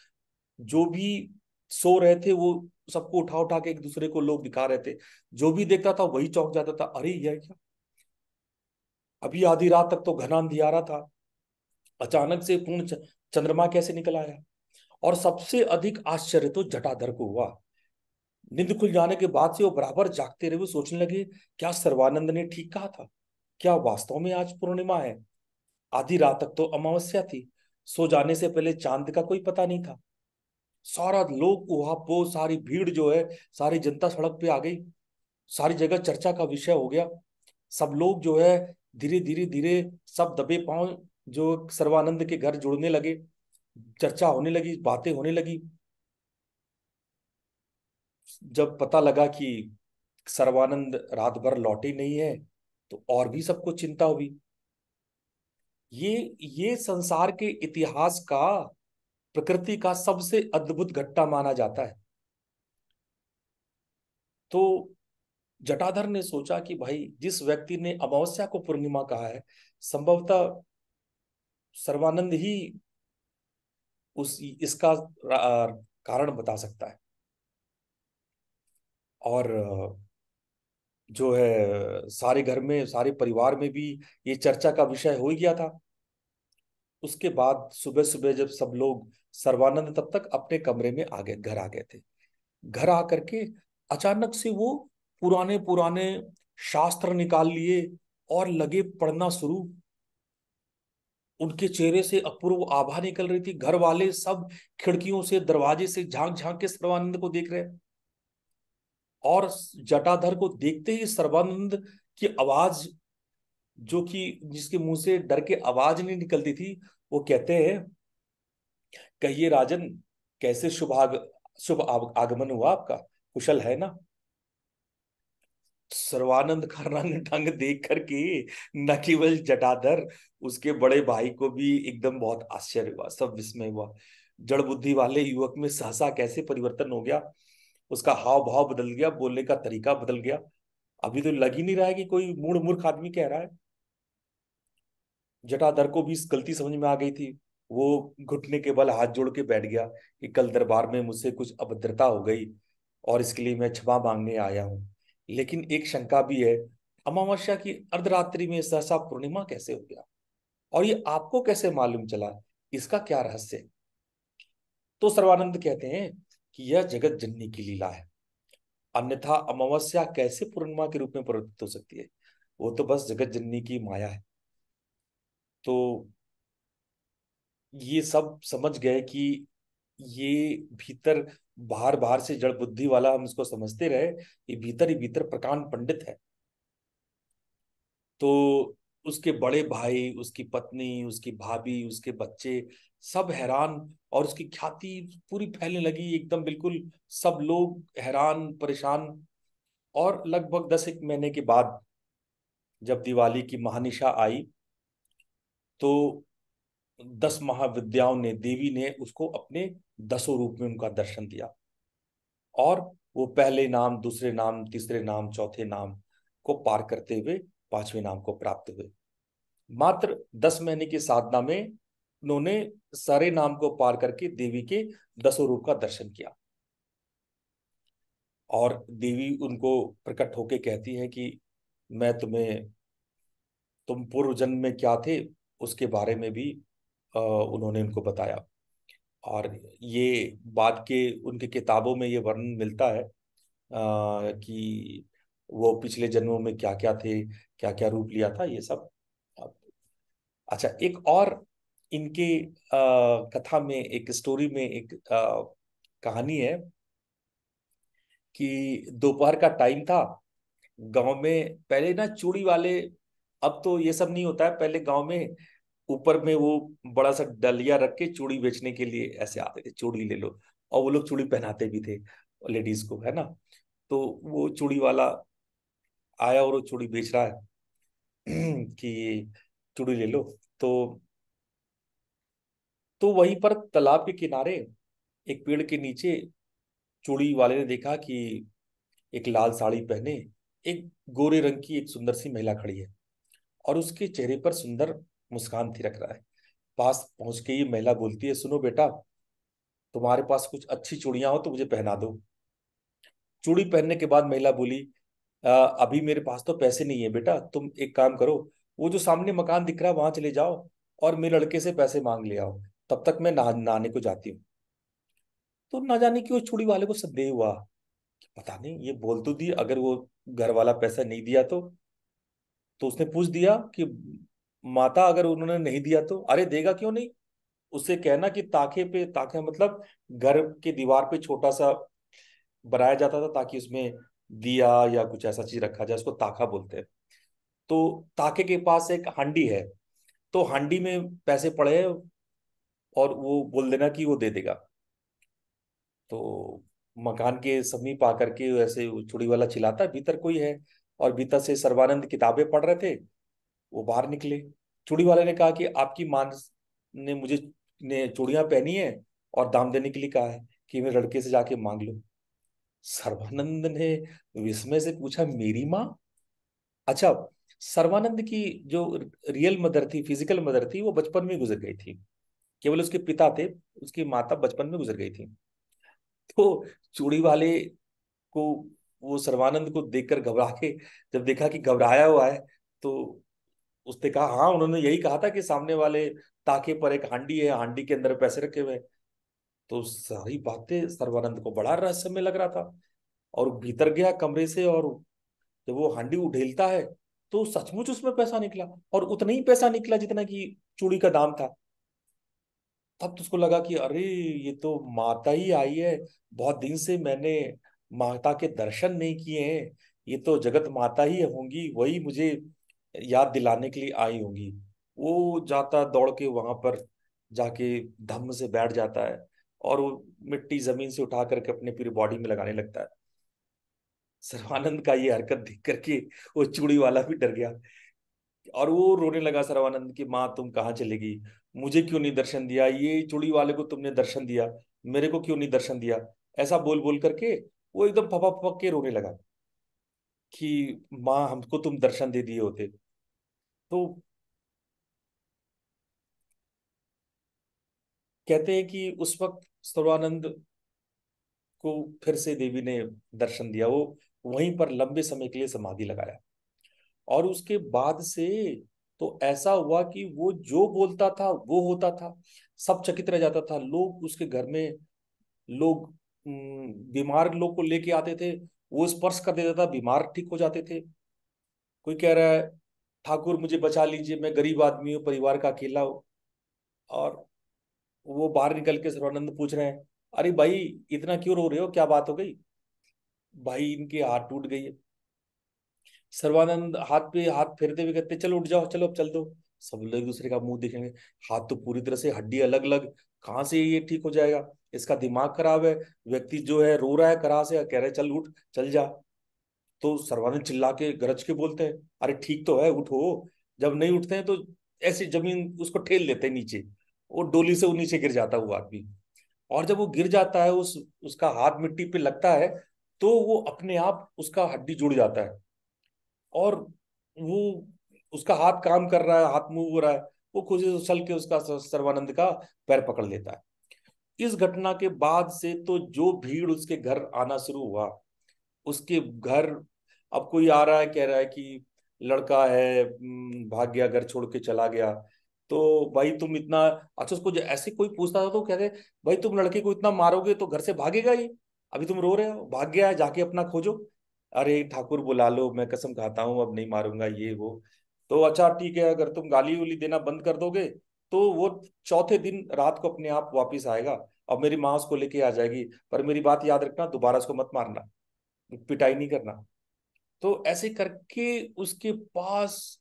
जो भी सो रहे थे वो सबको उठा उठा के एक दूसरे को लोग दिखा रहे थे। जो भी देखता था वही चौंक जाता था, अरे यह क्या! अभी आधी रात तक तो घना अंधियारा था, अचानक से पूर्ण चंद्रमा कैसे निकल आया। और सबसे अधिक आश्चर्य तो जटाधर को हुआ। नींद खुल जाने के बाद से वो बराबर जागते रहे, वो सोचने लगे क्या सर्वानंद ने ठीक कहा था? क्या वास्तव में आज पूर्णिमा है? आधी रात तक तो अमावस्या थी, सो जाने से पहले चांद का कोई पता नहीं था। सारा लोग वहां पो, सारी भीड़ जो है, सारी जनता सड़क पे आ गई। सारी जगह चर्चा का विषय हो गया। सब लोग जो है धीरे धीरे धीरे सब दबे पांव जो सर्वानंद के घर जुड़ने लगे। चर्चा होने लगी, बातें होने लगी। जब पता लगा कि सर्वानंद रात भर लौटे नहीं है, तो और भी सबको चिंता हुई। ये संसार के इतिहास का, प्रकृति का सबसे अद्भुत घटना माना जाता है। तो जटाधर ने सोचा कि भाई, जिस व्यक्ति ने अमावस्या को पूर्णिमा कहा है, संभवतः सर्वानंद ही उस इसका कारण बता सकता है। और जो है सारे घर में, सारे परिवार में भी ये चर्चा का विषय हो ही गया था। उसके बाद सुबह सुबह जब सब लोग, सर्वानंद तब तक अपने कमरे में आ गए, घर आ गए थे। घर आकर के अचानक से वो पुराने पुराने शास्त्र निकाल लिए और लगे पढ़ना शुरू। उनके चेहरे से अपूर्व आभा निकल रही थी। घर वाले सब खिड़कियों से, दरवाजे से झांक झांक के सर्वानंद को देख रहे हैं। और जटाधर को देखते ही सर्वानंद की आवाज, जो कि जिसके मुंह से डर के आवाज नहीं निकलती थी, वो कहते हैं, कहिए राजन, कैसे शुभ आगमन हुआ आपका, कुशल है ना? सर्वानंद का रंग ढंग देख करके न केवल जटाधर, उसके बड़े भाई को भी एकदम बहुत आश्चर्य हुआ, सब विस्मय हुआ। जड़ बुद्धि वाले युवक में सहसा कैसे परिवर्तन हो गया। उसका हाव भाव बदल गया, बोलने का तरीका बदल गया। अभी तो लग ही नहीं रहा है कि कोई मूढ़ मूर्ख आदमी कह रहा है। जटाधर को भी इस गलती समझ में आ गई थी। वो घुटने के बल हाथ जोड़ के बैठ गया कि कल दरबार में मुझसे कुछ अभद्रता हो गई और इसके लिए मैं क्षमा मांगने आया हूँ। लेकिन एक शंका भी है, अमावस्या की अर्धरात्रि में सहसा पूर्णिमा कैसे हो गया, और ये आपको कैसे मालूम चला, इसका क्या रहस्य है? तो सर्वानंद कहते हैं कि यह जगत जननी की लीला है, अन्यथा अमावस्या कैसे पूर्णिमा के रूप में परिवर्तित हो सकती है? वो तो बस जगत जननी की माया है। तो ये सब समझ गए कि ये भीतर, बाहर बाहर से जड़ बुद्धि वाला हम इसको समझते रहे, ये भीतर ही भीतर प्रकांड पंडित है। तो उसके बड़े भाई, उसकी पत्नी, उसकी भाभी, उसके बच्चे सब हैरान, और उसकी ख्याति पूरी फैलने लगी एकदम, बिल्कुल सब लोग हैरान परेशान। और लगभग 10 एक महीने के बाद जब दिवाली की महानिशा आई, तो 10 महाविद्याओं ने, देवी ने उसको अपने 10 रूप में उनका दर्शन दिया, और वो पहले नाम, दूसरे नाम, तीसरे नाम, चौथे नाम को पार करते हुए 5वें नाम को प्राप्त हुए। मात्र 10 महीने की साधना में उन्होंने सारे नाम को पार करके देवी के 10 रूप का दर्शन किया। और देवी उनको प्रकट होके कहती है कि मैं तुम्हें, तुम पूर्व जन्म में क्या थे उसके बारे में भी उन्होंने उनको बताया। और ये बाद के उनके किताबों में ये वर्णन मिलता है कि वो पिछले जन्मों में क्या क्या थे, क्या क्या रूप लिया था, ये सब। अच्छा, एक और इनके कथा में, एक स्टोरी में एक कहानी है कि दोपहर का टाइम था। गांव में पहले ना चूड़ी वाले, अब तो ये सब नहीं होता है, पहले गांव में ऊपर में वो बड़ा सा डलिया रख के चूड़ी बेचने के लिए ऐसे आते थे, चूड़ी ले लो। और वो लोग चूड़ी पहनाते भी थे लेडीज को, है ना। तो वो चूड़ी वाला आया और वो चूड़ी बेच रहा है कि चूड़ी ले लो। तो वहीं पर तालाब के किनारे एक पेड़ के नीचे चूड़ी वाले ने देखा कि एक लाल साड़ी पहने एक गोरे रंग की एक सुंदर सी महिला खड़ी है, और उसके चेहरे पर सुंदर मुस्कान थिरक रहा है। पास पहुंच के ये महिला बोलती है, सुनो बेटा, तुम्हारे पास कुछ अच्छी चूड़ियां हो तो मुझे पहना दो। चूड़ी पहनने के बाद महिला बोली, अभी मेरे पास तो पैसे नहीं है बेटा, तुम एक काम करो, वो जो सामने मकान दिख रहा है वहां चले जाओ और मेरे लड़के से पैसे मांग ले आओ, तब तक मैं नहाने को जाती हूँ। तो ना जाने क्यों उस चूड़ी वाले को संदेह हुआ कि पता नहीं, ये बोल तो दी, अगर वो घर वाला पैसा नहीं दिया तो उसने पूछ दिया कि माता, अगर उन्होंने नहीं दिया तो? अरे देगा क्यों नहीं, उससे कहना कि ताके पे, ताके मतलब घर के दीवार पे छोटा सा बनाया जाता था ताकि उसमें दिया या कुछ ऐसा चीज रखा जाए, उसको ताका बोलते हैं। तो ताके के पास एक हांडी है, तो हांडी में पैसे पड़े हैं, और वो बोल देना कि वो दे देगा। तो मकान के समीप आकर के ऐसे वो चूड़ी वाला चिल्लाता है, भीतर कोई है। और भीतर से सर्वानंद किताबें पढ़ रहे थे, वो बाहर निकले। चूड़ी वाले ने कहा कि आपकी मां ने मुझे ने चूड़ियां पहनी है और दाम देने के लिए कहा है कि मेरे लड़के से जाके मांग लो। सर्वानंद ने विस्मय से पूछा, मेरी माँ? अच्छा, सर्वानंद की जो रियल मदर थी, फिजिकल मदर थी, वो बचपन में गुजर गई थी। केवल उसके पिता थे, उसकी माता बचपन में गुजर गई थी। तो चूड़ी वाले को, वो सर्वानंद को देखकर घबरा के, जब देखा कि घबराया हुआ है, तो उसने कहा, हाँ उन्होंने यही कहा था कि सामने वाले ताके पर एक हांडी है, हांडी के अंदर पैसे रखे हुए हैं। तो सारी बातें सर्वानंद को बड़ा रहस्यमय लग रहा था, और वो भीतर गया कमरे से, और जब वो हांडी उठेलता है तो सचमुच उसमें पैसा निकला, और उतना ही पैसा निकला जितना कि चूड़ी का दाम था। तब तो उसको लगा कि अरे, ये तो माता ही आई है, बहुत दिन से मैंने माता के दर्शन नहीं किए हैं, ये तो जगत माता ही होंगी, वही मुझे याद दिलाने के लिए आई होंगी। वो जाता दौड़ के वहां पर जाके धम्म से बैठ जाता है, और वो मिट्टी जमीन से उठा करके अपने पूरी बॉडी में लगाने लगता है। सर्वानंद का ये हरकत देख करके वो चूड़ी वाला भी डर गया, और वो रोने लगा सर्वानंद की माँ, तुम कहाँ चली गई, मुझे क्यों नहीं दर्शन दिया, ये चूड़ी वाले को तुमने दर्शन दिया, मेरे को क्यों नहीं दर्शन दिया? ऐसा बोल बोल करके वो एकदम फपक फपक के रोने लगा कि माँ, हमको तुम दर्शन दे दिए होते। तो कहते हैं कि उस वक्त सर्वानंद को फिर से देवी ने दर्शन दिया। वो वहीं पर लंबे समय के लिए समाधि लगाया, और उसके बाद से तो ऐसा हुआ कि वो जो बोलता था वो होता था। सब चकित रह जाता था। लोग उसके घर में, लोग बीमार लोग को लेके आते थे, वो स्पर्श कर देता था, बीमार ठीक हो जाते थे। कोई कह रहा है ठाकुर मुझे बचा लीजिए, मैं गरीब आदमी हूँ, परिवार का अकेला हूँ। और वो बाहर निकल के सर्वानंद पूछ रहे हैं, अरे भाई इतना क्यों रो रहे हो, क्या बात हो गई? भाई इनके हाथ टूट गई है। सर्वानंद हाथ पे हाथ फेरते हुए कहते, चलो उठ जाओ, चलो अब चल दो। सब लोग एक दूसरे का मुंह देखेंगे, हाथ तो पूरी तरह से हड्डी अलग अलग, कहाँ से ये ठीक हो जाएगा? इसका दिमाग खराब है। व्यक्ति जो है रो रहा है, कहाँ से कह रहे चल उठ, चल जा। तो सर्वानंद चिल्ला के गरज के बोलते हैं, अरे ठीक तो है, उठो। जब नहीं उठते हैं तो ऐसी जमीन उसको ठेल देते हैं नीचे, वो डोली से वो नीचे गिर जाता है वो आदमी। और जब वो गिर जाता है, उसका हाथ मिट्टी पे लगता है, तो वो अपने आप उसका हड्डी जुड़ जाता है, और वो उसका हाथ काम कर रहा है, हाथ मूव हो रहा है। वो खुशी से उछल के उसका सर्वानंद का पैर पकड़ लेता है। इस घटना के बाद से तो जो भीड़ उसके घर आना शुरू हुआ, उसके घर, अब कोई आ रहा है कह रहा है कि लड़का है, भाग गया, घर छोड़ के चला गया। तो भाई तुम इतना, अच्छा उसको ऐसे कोई पूछता था तो कहते, भाई तुम लड़के को इतना मारोगे तो घर से भागेगा ही? अभी तुम रो रहे हो, भाग गया है, जाके अपना खोजो। अरे ठाकुर बुला लो, मैं कसम खाता हूँ अब नहीं मारूंगा, ये वो। तो अच्छा ठीक है, अगर तुम गाली उली देना बंद कर दोगे तो वो चौथे दिन रात को अपने आप वापिस आएगा, और मेरी माँ उसको लेके आ जाएगी। पर मेरी बात याद रखना, दोबारा उसको मत मारना, पिटाई नहीं करना। तो ऐसे करके उसके पास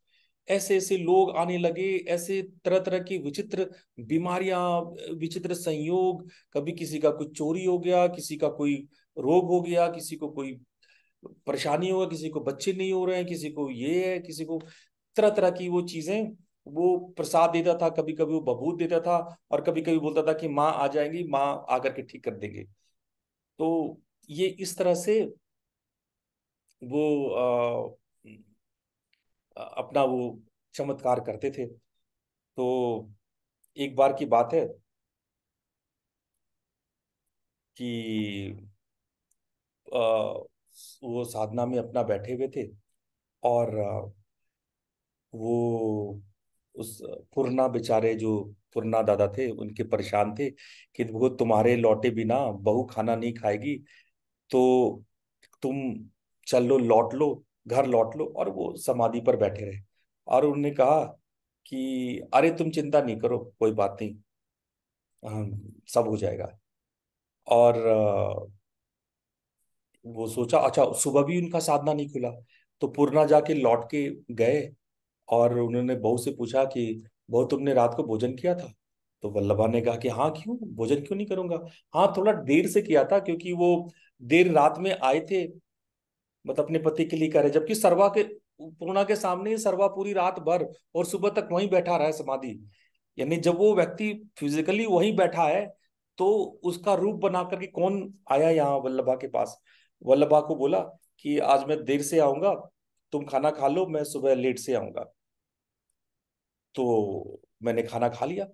ऐसे ऐसे लोग आने लगे, ऐसे तरह तरह की विचित्र बीमारियां, विचित्र संयोग। कभी किसी का कुछ चोरी हो गया, किसी का कोई रोग हो गया, किसी को कोई परेशानी हो गया, किसी को बच्चे नहीं हो रहे हैं, किसी को ये है, किसी को तरह तरह की वो चीजें। वो प्रसाद देता था, कभी कभी वो बबूत देता था, और कभी कभी बोलता था कि माँ आ जाएंगी, माँ आकर के ठीक कर देंगे। तो ये इस तरह से वो अपना वो चमत्कार करते थे। तो एक बार की बात है कि वो साधना में अपना बैठे हुए थे, और वो उस पुरना बेचारे जो पुरना दादा थे, उनके परेशान थे कि वो तुम्हारे लौटे बिना बहू खाना नहीं खाएगी, तो तुम चलो, लौट लो, घर लौट लो। और वो समाधि पर बैठे रहे, और उन्होंने कहा कि अरे तुम चिंता नहीं करो, कोई बात नहीं, सब हो जाएगा। और वो सोचा, अच्छा सुबह भी उनका साधना नहीं खुला। तो पूर्णा जाके लौट के गए, और उन्होंने बहू से पूछा कि बहू तुमने रात को भोजन किया था? तो वल्लभा ने कहा कि हाँ, क्यों, भोजन क्यों नहीं करूंगा। हाँ थोड़ा देर से किया था, क्योंकि वो देर रात में आए थे, मतलब अपने पति के लिए करे, जबकि सर्वा के, पूर्णा के सामने ही सर्वा पूरी रात भर और सुबह तक वहीं बैठा रहा है समाधि। यानी जब वो व्यक्ति फिजिकली वहीं बैठा है, तो उसका रूप बना करके कौन आया यहाँ वल्लभा के पास? वल्लभा को बोला कि आज मैं देर से आऊंगा, तुम खाना खा लो, मैं सुबह लेट से आऊंगा। तो मैंने खाना खा लिया।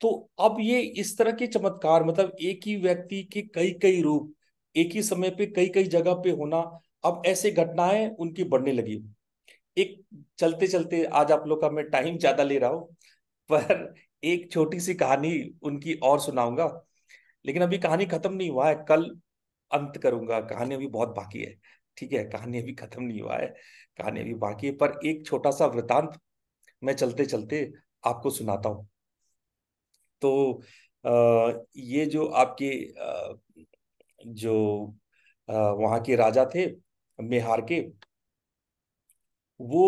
तो अब ये इस तरह के चमत्कार, मतलब एक ही व्यक्ति के कई कई रूप, एक ही समय पे कई कई जगह पे होना, अब ऐसे घटनाएं उनकी बढ़ने लगी। एक, चलते चलते आज आप लोग का मैं टाइम ज्यादा ले रहा हूं, पर एक छोटी सी कहानी उनकी और सुनाऊंगा। लेकिन अभी कहानी खत्म नहीं हुआ है, कल अंत करूंगा, कहानी अभी बहुत बाकी है। ठीक है, कहानी अभी खत्म नहीं हुआ है, कहानी अभी बाकी है, पर एक छोटा सा वृतांत मैं चलते चलते आपको सुनाता हूँ। तो ये जो आपके जो वहाँ के राजा थे, मेहार के, वो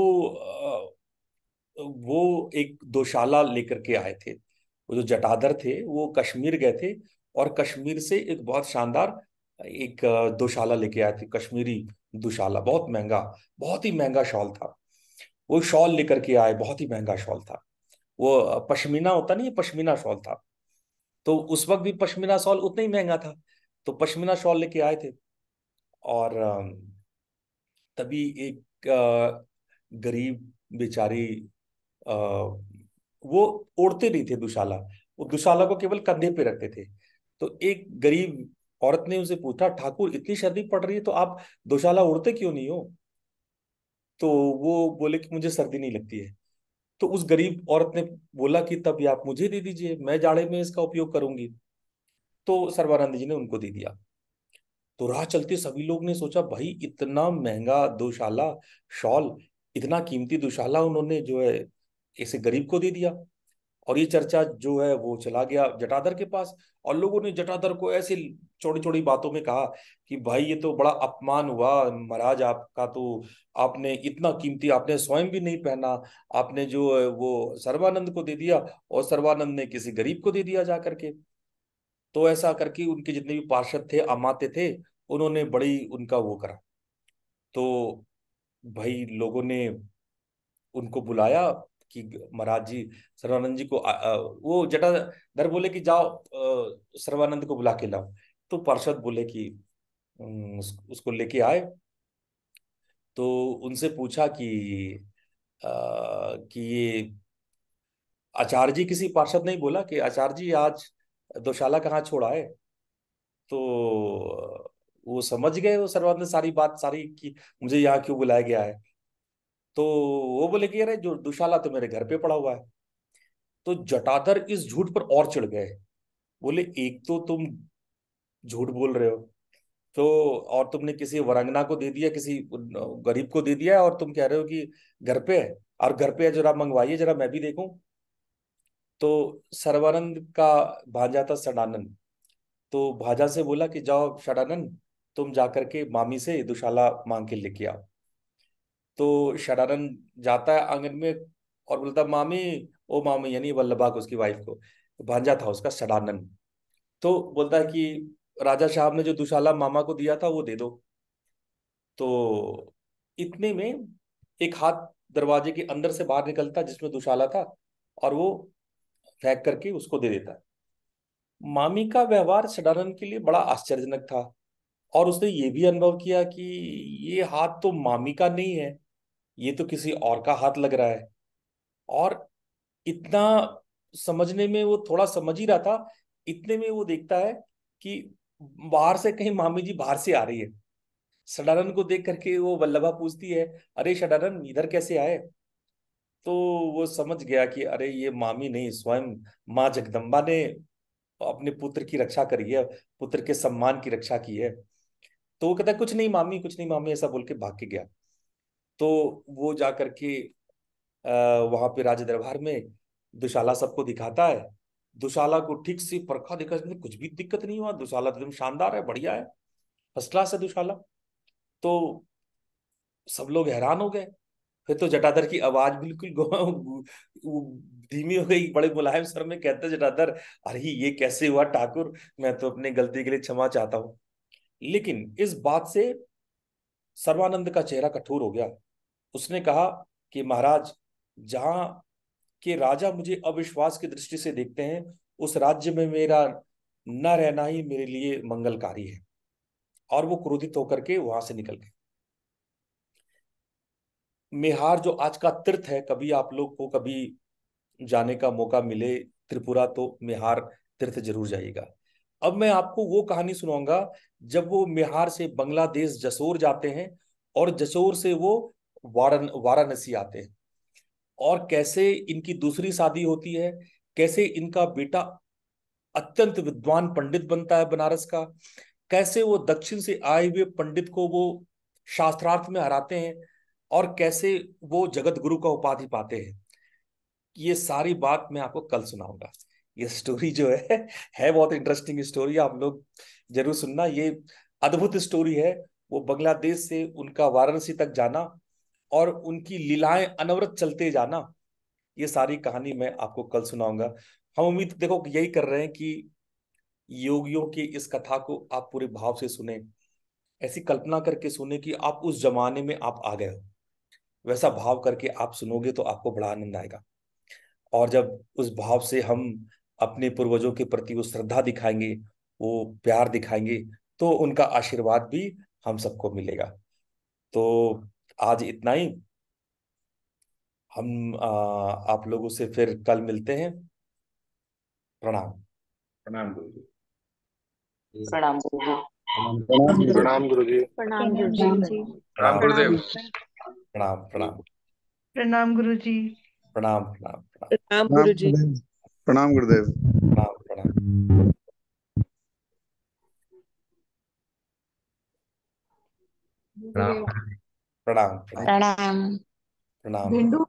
वो एक दोशाला लेकर के आए थे। वो जो जटाधर थे वो कश्मीर गए थे, और कश्मीर से एक बहुत शानदार एक दोशाला लेके आए थे, कश्मीरी दुशाला, बहुत महंगा, बहुत ही महंगा शॉल था। वो शॉल लेकर के आए, बहुत ही महंगा शॉल था। वो पश्मीना होता नहीं है, पश्मीना शॉल था। तो उस वक्त भी पश्मीना शॉल उतना ही महंगा था, तो पश्मीना शॉल लेके आए थे। और तभी एक गरीब बेचारी, अ, वो ओढ़ते नहीं थे दुशाला, वो दुशाला को केवल कंधे पे रखते थे। तो एक गरीब औरत ने उनसे पूछा, ठाकुर इतनी सर्दी पड़ रही है तो आप दुशाला ओढ़ते क्यों नहीं हो? तो वो बोले कि मुझे सर्दी नहीं लगती है। तो उस गरीब औरत ने बोला कि तब ये आप मुझे दे दीजिए, मैं जाड़े में इसका उपयोग करूंगी। तो सर्वानंद जी ने उनको दे दिया। तो राह चलते सभी लोग ने सोचा, भाई इतना महंगा दुशाला, शॉल, इतना कीमती दुशाला उन्होंने जो है ऐसे गरीब को दे दिया। और ये चर्चा जो है वो चला गया जटाधर के पास। और लोगों ने जटाधर को ऐसे छोटी छोटी बातों में कहा कि भाई ये तो बड़ा अपमान हुआ महाराज आपका, तो आपने इतना कीमती आपने स्वयं भी नहीं पहना, आपने जो है वो सर्वानंद को दे दिया, और सर्वानंद ने किसी गरीब को दे दिया जा करके। तो ऐसा करके उनके जितने भी पार्षद थे, अमात्य थे, उन्होंने बड़ी उनका वो करा। तो भाई लोगों ने उनको बुलाया कि महाराज जी, सर्वानंद जी को वो जटाधर बोले कि जाओ सर्वानंद को बुला के लाओ। तो पार्षद बोले कि उसको लेके आए। तो उनसे पूछा कि ये आचार्य जी, किसी पार्षद ने ही बोला कि आचार्य जी आज दोशाला कहाँ छोड़ा है। तो वो समझ गए, वो सर्वानंद सारी बात सारी कि मुझे यहाँ क्यों बुलाया गया है। तो वो बोले कि अरे जो दुशाला तो मेरे घर पे पड़ा हुआ है। तो जटाधर इस झूठ पर और चिढ़ गए। बोले एक तो तुम झूठ बोल रहे हो, तो और तुमने किसी वरांगना को दे दिया, किसी गरीब को दे दिया, और तुम कह रहे हो कि घर पे है, और घर पे है जरा मंगवाइए, जरा मैं भी देखूं। तो सर्वानंद का भांजा था षडानंद। तो भाजा से बोला कि जाओ षडानंद, तुम जाकर के मामी से दुशाला मांग के लेके आओ। तो षडानंद जाता है आंगन में और बोलता, मामी, ओ मामी, यानी वल्लभा को, उसकी वाइफ को। भांजा था उसका षडानंद। तो बोलता है कि राजा साहब ने जो दुशाला मामा को दिया था वो दे दो। तो इतने में एक हाथ दरवाजे के अंदर से बाहर निकलता जिसमें दुशाला था, और वो फेंक करके उसको दे देता है। मामी का व्यवहार सदानंद के लिए बड़ा आश्चर्यजनक था, और उसने ये भी अनुभव किया कि ये हाथ तो मामी का नहीं है, ये तो किसी और का हाथ लग रहा है। और इतना समझने में वो थोड़ा समझ ही रहा था, इतने में वो देखता है कि बाहर से कहीं मामी जी बाहर से आ रही है। सदानंद को देख करके वो वल्लभा पूछती है, अरे सदानंद इधर कैसे आए? तो वो समझ गया कि अरे ये मामी नहीं, स्वयं माँ जगदम्बा ने अपने पुत्र की रक्षा करी है, पुत्र के सम्मान की रक्षा की है। तो वो कहता है, कुछ नहीं मामी, कुछ नहीं मामी, ऐसा बोल के भाग के गया। तो वो जा करके वहां पे राज दरबार में दुशाला सबको दिखाता है। दुशाला को ठीक से परखा, देखा, इसमें कुछ भी दिक्कत नहीं हुआ, दुशाला तो एकदम शानदार है, बढ़िया है, फर्स्ट क्लास है दुशाला। तो सब लोग हैरान हो गए। फिर तो जटाधर की आवाज बिल्कुल धीमी हो गई, बड़े मुलायम स्वर में कहते जटाधर, अरे ये कैसे हुआ ठाकुर, मैं तो अपनी गलती के लिए क्षमा चाहता हूँ। लेकिन इस बात से सर्वानंद का चेहरा कठोर हो गया। उसने कहा कि महाराज, जहां के राजा मुझे अविश्वास की दृष्टि से देखते हैं, उस राज्य में मेरा न रहना ही मेरे लिए मंगलकारी है। और वो क्रोधित होकर के वहां से निकल गए। मेहार जो आज का तीर्थ है, कभी आप लोग को कभी जाने का मौका मिले त्रिपुरा, तो मेहार तीर्थ जरूर जाइएगा। अब मैं आपको वो कहानी सुनाऊंगा जब वो मेहार से बांग्लादेश जसोर जाते हैं, और जसोर से वो वाराणसी आते हैं, और कैसे इनकी दूसरी शादी होती है, कैसे इनका बेटा अत्यंत विद्वान पंडित बनता है बनारस का, कैसे वो दक्षिण से आए हुए पंडित को वो शास्त्रार्थ में हराते हैं, और कैसे वो जगत गुरु का उपाधि पाते हैं। ये सारी बात मैं आपको कल सुनाऊंगा। ये स्टोरी जो है बहुत इंटरेस्टिंग स्टोरी, आप लोग जरूर सुनना। ये अद्भुत स्टोरी है। वो बांग्लादेश से उनका वाराणसी तक जाना, और उनकी लीलाएं अनवरत चलते जाना, ये सारी कहानी मैं आपको कल सुनाऊंगा। हम उम्मीद देखो यही कर रहे हैं कि योगियों की इस कथा को आप पूरे भाव से सुने, ऐसी कल्पना करके सुने कि आप उस जमाने में आप आ गए हो, वैसा भाव करके आप सुनोगे तो आपको बड़ा आनंद आएगा। और जब उस भाव से हम अपने पूर्वजों के प्रति वो श्रद्धा दिखाएंगे, वो प्यार दिखाएंगे, तो उनका आशीर्वाद भी हम सबको मिलेगा। तो आज इतना ही। हम आप लोगों से फिर कल मिलते हैं। प्रणाम। प्रणाम गुरु जी। प्रणाम गुरुजी। प्रणाम गुरु जी। प्रणाम गुरुजी। प्रणाम गुरुदेव। प्रणाम प्रणाम प्रणाम गुरुजी। प्रणाम प्रणाम प्रणाम राम गुरु जी। प्रणाम गुरुदेव। प्रणाम प्रणाम प्रणाम। प्रणाम प्रणाम प्रणाम। प्रणाम भिंडू